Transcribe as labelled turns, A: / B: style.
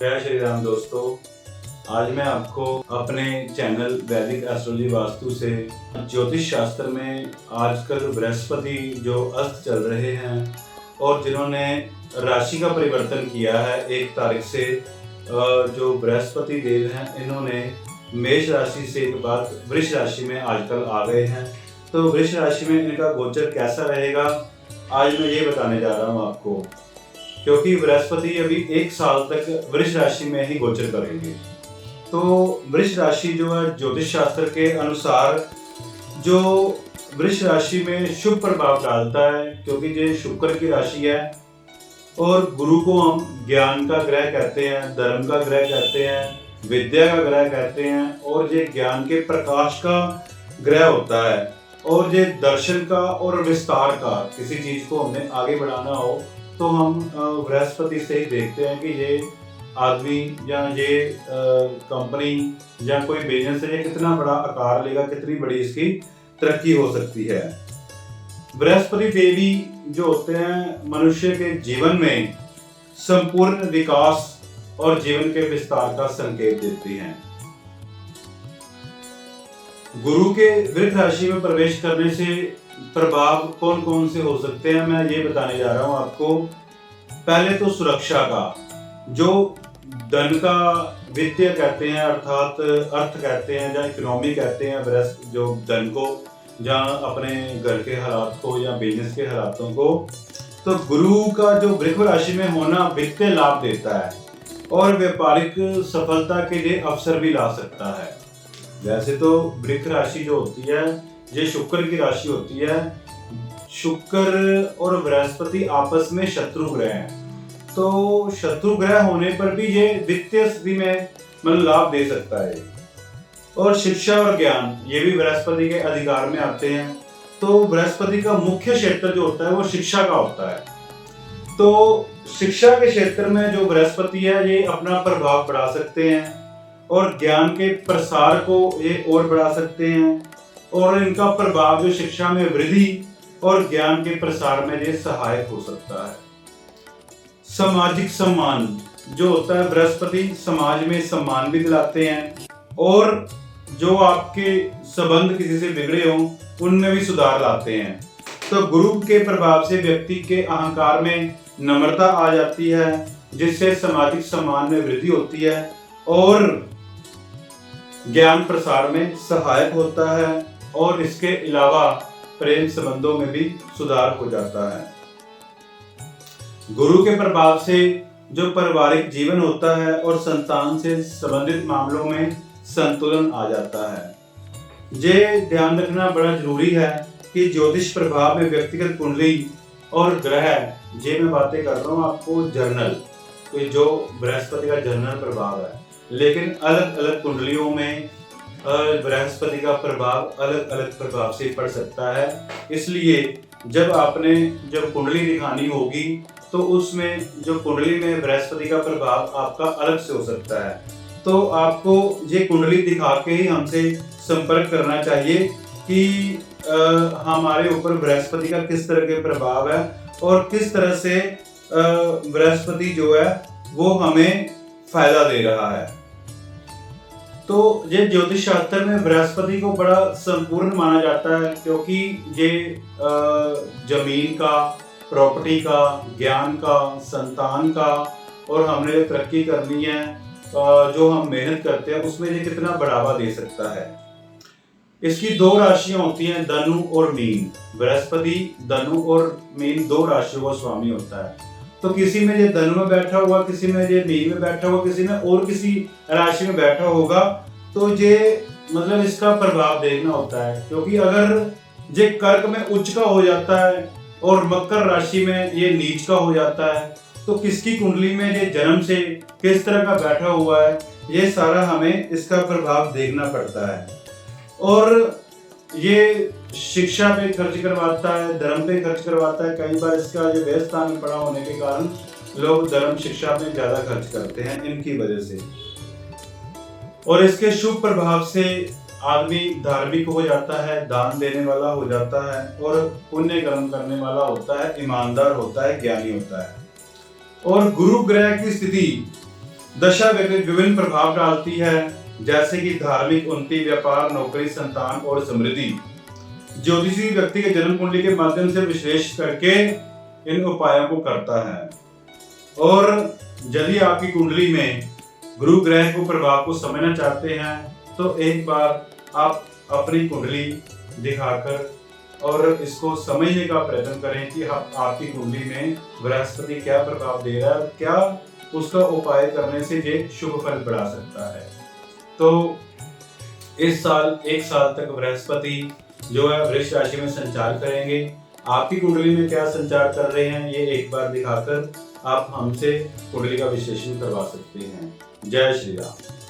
A: जय श्री राम दोस्तों। आज मैं आपको अपने चैनल वैदिक एस्ट्रोलॉजी वास्तु से ज्योतिष शास्त्र में आजकल बृहस्पति जो अस्त चल रहे हैं और जिन्होंने राशि का परिवर्तन किया है 1 तारीख से, जो बृहस्पति देव हैं इन्होंने मेष राशि से एक बाद वृष राशि में आजकल आ गए हैं। तो वृष राशि में इनका गोचर कैसा रहेगा आज मैं ये बताने जा रहा हूँ आपको, क्योंकि बृहस्पति अभी 1 साल तक वृष राशि में ही गोचर करेंगे। तो वृष राशि जो है ज्योतिष शास्त्र के अनुसार जो वृष राशि में शुभ प्रभाव डालता है, क्योंकि ये शुक्र की राशि है और गुरु को हम ज्ञान का ग्रह कहते हैं, धर्म का ग्रह कहते हैं, विद्या का ग्रह कहते हैं और ये ज्ञान के प्रकाश का ग्रह होता है और ये दर्शन का और विस्तार का, किसी चीज को हमने आगे बढ़ाना हो तो हम बृहस्पति से ही देखते हैं कि ये आदमी या ये कंपनी या कोई बिजनेस है, ये कितना बड़ा आकार लेगा, कितनी बड़ी इसकी तरक्की हो सकती है। बृहस्पति देवी जो होते हैं मनुष्य के जीवन में संपूर्ण विकास और जीवन के विस्तार का संकेत देती हैं। गुरु के वृष राशि में प्रवेश करने से प्रभाव कौन कौन से हो सकते हैं मैं ये बताने जा रहा हूँ आपको। पहले तो सुरक्षा का, जो धन का वित्तीय कहते हैं अर्थात अर्थ कहते हैं या इकोनॉमी कहते हैं, जो धन को या अपने घर के हालात को या बिजनेस के हालातों को, तो गुरु का जो वृष राशि में होना वित्तीय लाभ देता है और व्यापारिक सफलता के लिए अवसर भी ला सकता है। वैसे तो वृष राशि जो होती है ये शुक्र की राशि होती है। शुक्र और बृहस्पति आपस में शत्रु ग्रह हैं, तो शत्रु ग्रह होने पर भी ये वित्तीय स्थिति में मतलब लाभ दे सकता है। और शिक्षा और ज्ञान ये भी बृहस्पति के अधिकार में आते हैं। तो बृहस्पति का मुख्य क्षेत्र जो होता है वो शिक्षा का होता है। तो शिक्षा के क्षेत्र में जो बृहस्पति है ये अपना प्रभाव बढ़ा सकते हैं और ज्ञान के प्रसार को ये और बढ़ा सकते हैं और इनका प्रभाव जो शिक्षा में वृद्धि और ज्ञान के प्रसार में ये सहायक हो सकता है। सामाजिक सम्मान जो होता है, बृहस्पति समाज में सम्मान भी दिलाते हैं और जो आपके संबंध किसी से बिगड़े हों उनमें भी सुधार लाते हैं। तो गुरु के प्रभाव से व्यक्ति के अहंकार में नम्रता आ जाती है, जिससे सामाजिक सम्मान में वृद्धि होती है और ज्ञान प्रसार में सहायक होता है और इसके अलावा प्रेम संबंधों में भी सुधार हो जाता है। गुरु के प्रभाव से जो पारिवारिक जीवन होता है और संतान से संबंधित मामलों में संतुलन आ जाता है। ये ध्यान रखना बड़ा जरूरी है कि ज्योतिष प्रभाव में व्यक्तिगत कुंडली और ग्रह, ये मैं बातें कर रहा हूँ आपको जर्नल, तो जो बृहस्पति का जर्नल प्रभाव है, लेकिन अलग अलग कुंडलियों में बृहस्पति का प्रभाव अलग अलग प्रभाव से पड़ सकता है। इसलिए जब कुंडली दिखानी होगी तो उसमें जो कुंडली में बृहस्पति का प्रभाव आपका अलग से हो सकता है। तो आपको ये कुंडली दिखा के ही हमसे संपर्क करना चाहिए कि हमारे ऊपर बृहस्पति का किस तरह के प्रभाव है और किस तरह से बृहस्पति जो है वो हमें फायदा दे रहा है। तो ये ज्योतिष शास्त्र में बृहस्पति को बड़ा संपूर्ण माना जाता है, क्योंकि ये जमीन का, प्रॉपर्टी का, ज्ञान का, संतान का और हमने जो तरक्की करनी है, जो हम मेहनत करते हैं उसमें ये कितना बढ़ावा दे सकता है। इसकी 2 राशियां होती हैं, धनु और मीन। बृहस्पति धनु और मीन 2 राशियों का स्वामी होता है। तो किसी में ये धनु में बैठा हुआ, किसी में ये मीन में बैठा हुआ, किसी में और किसी राशि में बैठा होगा, तो ये मतलब इसका प्रभाव देखना होता है। क्योंकि अगर ये कर्क में उच्च का हो जाता है और मकर राशि में ये नीच का हो जाता है, तो किसकी कुंडली में ये जन्म से किस तरह का बैठा हुआ है, ये सारा हमें इसका प्रभाव देखना पड़ता है। और ये शिक्षा पे खर्च करवाता है, धर्म पे खर्च करवाता है। कई बार इसका जो व्यय स्थान में पड़ा होने के कारण लोग धर्म शिक्षा में ज्यादा खर्च करते हैं इनकी वजह से। और इसके शुभ प्रभाव से आदमी धार्मिक हो जाता है, दान देने वाला हो जाता है और पुण्य कर्म करने वाला होता है, ईमानदार होता है, ज्ञानी होता है। और गुरु ग्रह की स्थिति दशा विभिन्न प्रभाव डालती है, जैसे कि धार्मिक उन्नति, व्यापार, नौकरी, संतान और समृद्धि। ज्योतिषी व्यक्ति के जन्म कुंडली के माध्यम से विश्लेषण करके इन उपायों को करता है। और यदि आपकी कुंडली में गुरु ग्रह को प्रभाव को समझना चाहते हैं तो एक बार आप अपनी कुंडली दिखाकर और इसको समझने का प्रयत्न करें कि आपकी कुंडली में बृहस्पति क्या प्रभाव दे रहा है, क्या उसका उपाय करने से ये शुभ फल बढ़ा सकता है। तो इस साल 1 साल तक बृहस्पति जो है वृश्चिक राशि में संचार करेंगे। आपकी कुंडली में क्या संचार कर रहे हैं ये एक बार दिखाकर आप हमसे कुंडली का विश्लेषण करवा सकते हैं। जय श्री राम।